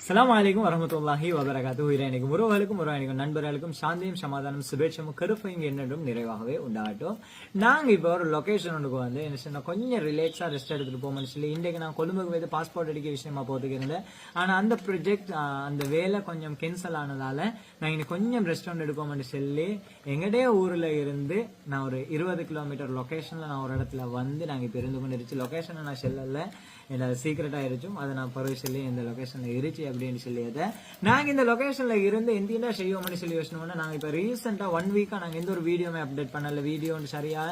அஸ்ஸலாமு அலைக்கும் வரஹ்மத்துல்லாஹி வபரகாத்துஹு. இறைவனுக்கும் உறவுகளுக்கும் நண்பர்களுக்கும் சாந்தியும் சமாதானம் சுபேட்சமும் கருப்பையும் என்னென்றும் நிறைவாகவே உண்டாகட்டும். நாங்க இப்போ ஒரு லொகேஷன் ஒன்றுக்கு வந்து என்ன சொன்னா கொஞ்சம் ரிலாக்ஸா ரெஸ்ட் எடுத்துட்டு போவோம்னு சொல்லி இன்றைக்கு நான் கொழும்புக்கு போய் பாஸ்போர்ட் அடிக்க விஷயமா போட்டுக்கு இருந்தேன். ஆனா அந்த ப்ராஜெக்ட் அந்த வேலை கொஞ்சம் கேன்சல் ஆனதால நான் இன்னைக்கு கொஞ்சம் ரெஸ்ட் ஒன்று எடுப்போம்னு சொல்லி எங்கடைய ஊர்ல இருந்து நான் ஒரு 20 கிலோமீட்டர் லொகேஷன்ல நான் ஒரு இடத்துல வந்து நாங்க இப்ப இருந்து கொண்டு இருச்சு. லொகேஷனை நான் செல்லல, என்னோட சீக்கிரட்டா இருக்கும், அதை நான் பரவ சொல்லி இந்த லொகேஷன்ல இருச்சு அப்படின்னு சொல்லியதை நாங்க இந்த லொகேஷன்ல இருந்து எந்த செய்வோம்னு சொல்லி யோசனை நாங்க இப்ப ரீசெண்டா 1 வீக்கா நாங்க எந்த ஒரு வீடியோமே அப்டேட் பண்ணல, வீடியோ சரியா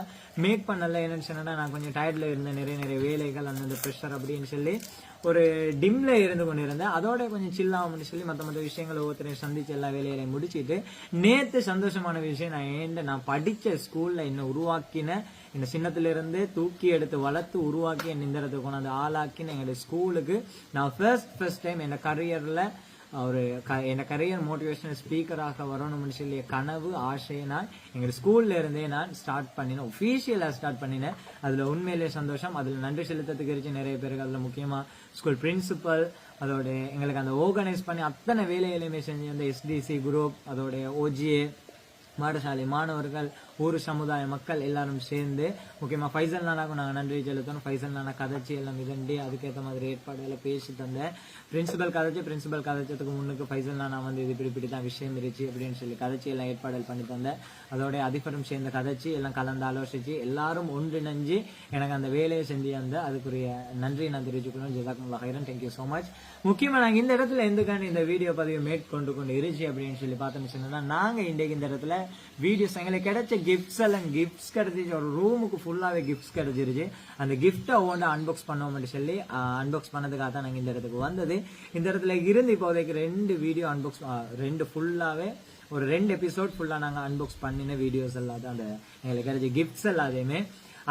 மேக் பண்ணல. என்னன்னு சொன்னா நான் கொஞ்சம் டயர்ட்ல இருந்தேன், நிறைய வேலைகள் அந்த ப்ரெஷர் அப்படின்னு சொல்லி ஒரு டிம்ல இருந்து கொண்டு இருந்தேன். அதோட கொஞ்சம் சில்லாகும்னு சொல்லி மற்ற விஷயங்களை ஒவ்வொருத்தரையும் சந்திச்சு எல்லா வேலைகளையும் முடிச்சுட்டு நேத்து சந்தோஷமான விஷயம் நான் படிச்ச ஸ்கூல்ல என்ன உருவாக்கின இந்த சின்னத்துல இருந்து தூக்கி எடுத்து வளர்த்து உருவாக்கி என் இந்த இடத்துக்கு கொண்டாந்து ஆளாக்கின எங்களுடைய ஸ்கூலுக்கு நான் ஃபர்ஸ்ட் டைம் என் கரியர்ல ஒரு என் கரியர் மோட்டிவேஷனல் ஸ்பீக்கராக வரணும்னு சொல்லி கனவு ஆசையை நான் எங்க ஸ்கூல்ல இருந்தே நான் ஸ்டார்ட் பண்ணினேன், ஒபிஷியலா ஸ்டார்ட் பண்ணினேன். அதுல உண்மையிலேயே சந்தோஷம். அதுல நன்றி செலுத்தத்துக்கு இருந்துச்சு நிறைய பேருக்கு. அதுல முக்கியமா ஸ்கூல் பிரின்சிபல், அதோட எங்களுக்கு அந்த ஆர்கனைஸ் பண்ணி அத்தனை வேலைகளையுமே செஞ்சு அந்த எஸ்டிசி குரூப், அதோட ஓஜிஏ பாடசாலை மாணவர்கள், ஊர் சமுதாய மக்கள் எல்லாரும் சேர்ந்து முக்கியமா ஃபைசல் நானாக்கும் நாங்க நன்றி செலுத்தணும். ஃபைசல் நானா கதைச்சி எல்லாம் இதண்டி அதுக்கேற்ற மாதிரி ஏற்பாடுகளை பேசி தந்த பிரின்சிபல் கதைச்சதுக்கு முன்னுக்கு ஃபைசல் நானா வந்து இது இப்படிதான் விஷயம் இருச்சு அப்படின்னு சொல்லி கதைச்சி எல்லாம் ஏற்பாடுகள் பண்ணி தந்த. அதோட அதிபரும் சேர்ந்த கதைச்சி எல்லாம் கலந்து ஆலோசிச்சு எல்லாரும் ஒன்றிணைஞ்சு எனக்கு அந்த வேலையை செஞ்சு அந்த அதுக்குரிய நன்றி நான் தெரிவிச்சுக்கணும். ஜஸாக்குமுல்லாஹ் ஹைரன், தேங்க்யூ சோ மச். முக்கியமா நாங்க இந்த இடத்துல எதுக்காண்டி இந்த வீடியோ பதிவு மேட் கொண்டு இருச்சு அப்படின்னு சொல்லி பார்த்தோம்னு சொன்னா நாங்க இன்றைக்கு இந்த இடத்துல வீடியோஸ் எங்களுக்கு கிடைச்ச கிஃப்ட்ஸ் எல்லாம் கிஃப்ட்ஸ் கிடைச்சிச்சு. ஒரு ரூமுக்கு ஃபுல்லாவே கிஃப்ட்ஸ் கிடைச்சிருச்சு. அந்த கிஃப்டை ஒவ்வொன்று அன்பாக்ஸ் பண்ணோம்னு சொல்லி அன்பாக்ஸ் பண்ணதுக்காக தான் நாங்க இந்த இடத்துக்கு வந்தது. இந்த இடத்துல இருந்து இப்போதைக்கு 2 வீடியோ அன்பாக்ஸ், 2 ஃபுல்லாவே ஒரு 2 எபிசோட் ஃபுல்லா நாங்க அன்பாக்ஸ் பண்ணின வீடியோஸ் எல்லாம் அந்த எங்களுக்கு கிடைச்ச கிஃப்ட்ஸ் எல்லாத்தையுமே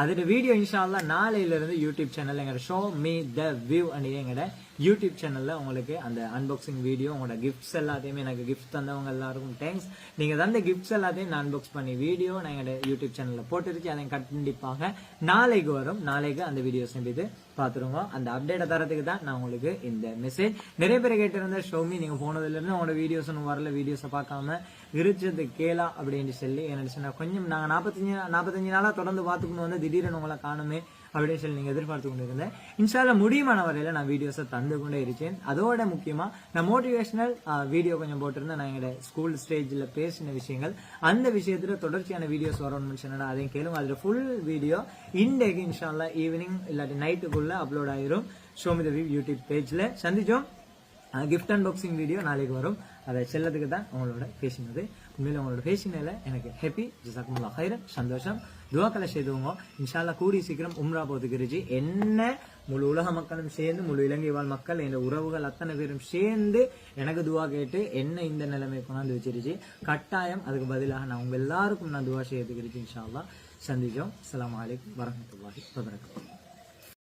அதோட வீடியோ இன்ஷா அல்லாஹ் நாளையில இருந்து யூடியூப் சேனல்ல எங்க show me the view and எங்கட யூடியூப் சேனல்ல உங்களுக்கு அந்த அன்பாக்சிங் வீடியோ, உங்களோட கிஃப்ட்ஸ் எல்லாத்தையுமே எனக்கு கிஃப்ட் தந்தவங்க எல்லாருக்கும் தேங்க்ஸ். நீங்க தந்த கிஃப்ட்ஸ் எல்லாத்தையும் நான் அன்பாக்ஸ் பண்ணி வீடியோ நான் எங்க யூடியூப் சேனல்ல போட்டுருச்சு. அதை கண்டிப்பாக நாளைக்கு வரும். நாளைக்கு அந்த வீடியோஸ் இது பாத்துருங்க. அந்த அப்டேட்டை தரத்துக்கு தான் நான் உங்களுக்கு இந்த மெசேஜ். நிறைய பேர் கேட்டிருந்த ஷோமி நீங்க போனதுல இருந்து உங்களோட வீடியோஸ் வரல, வீடியோஸை பார்க்காம இருச்சது கேளா அப்படின்னு சொல்லி என்ன கொஞ்சம் நாங்க 45 நாளா தொடர்ந்து பாத்துக்கணும் வந்து திடீர்னு உங்களை காணுமே அப்படின்னு சொல்லி நீங்க எதிர்பார்த்து கொண்டு இருந்தேன். இன்ஷால்லா முடியுமான வரையில நான் வீடியோஸை தந்து கொண்டே இருக்கேன். அதோட முக்கியமா நான் மோட்டிவேஷனல் வீடியோ கொஞ்சம் போட்டிருந்தேன். நான் எங்க ஸ்கூல் ஸ்டேஜ்ல பேசின விஷயங்கள், அந்த விஷயத்துல தொடர்ச்சியான வீடியோஸ் வரணும்னு சொன்னா அதையும் கேளுங்க. அதுல ஃபுல் வீடியோ இன்றைக்கு இன்ஷால்லா ஈவினிங் இல்லாட்டி நைட்டுக்குள்ள அப்லோட் ஆயிரும் show me the view YouTube பேஜ்ல. சந்திச்சோம். கிஃப்ட் அன்பாக்சிங் வீடியோ நாளைக்கு வரும். அதை செல்லத்துக்கு தான் உங்களோட பேசினது. உண்மையில உங்களோட பேசினால எனக்கு ஹாப்பி, ஜஸாக்குமுல்லாஹ் ஹைரன், சந்தோஷம். துவாக்களை செய்துவோங்க. இன்ஷால்லா கூடி சீக்கிரம் உம்ரா போதுக்கிருச்சு. என்ன முழு உலக மக்களும் சேர்ந்து, முழு இலங்கை வாழ் மக்கள், என் உறவுகள் அத்தனை பேரும் சேர்ந்து எனக்கு துவா கேட்டு என்ன இந்த நிலைமை கொண்டாந்து வச்சிருச்சு. கட்டாயம் அதுக்கு பதிலாக நான் உங்க எல்லாருக்கும் நான் துவா செய்யறதுக்கு இன்ஷா அல்லாஹ். சந்திச்சோம். அஸ்ஸலாமு அலைக்கும் வரஹ்மத்துல்லாஹி வபரகாத்துஹு.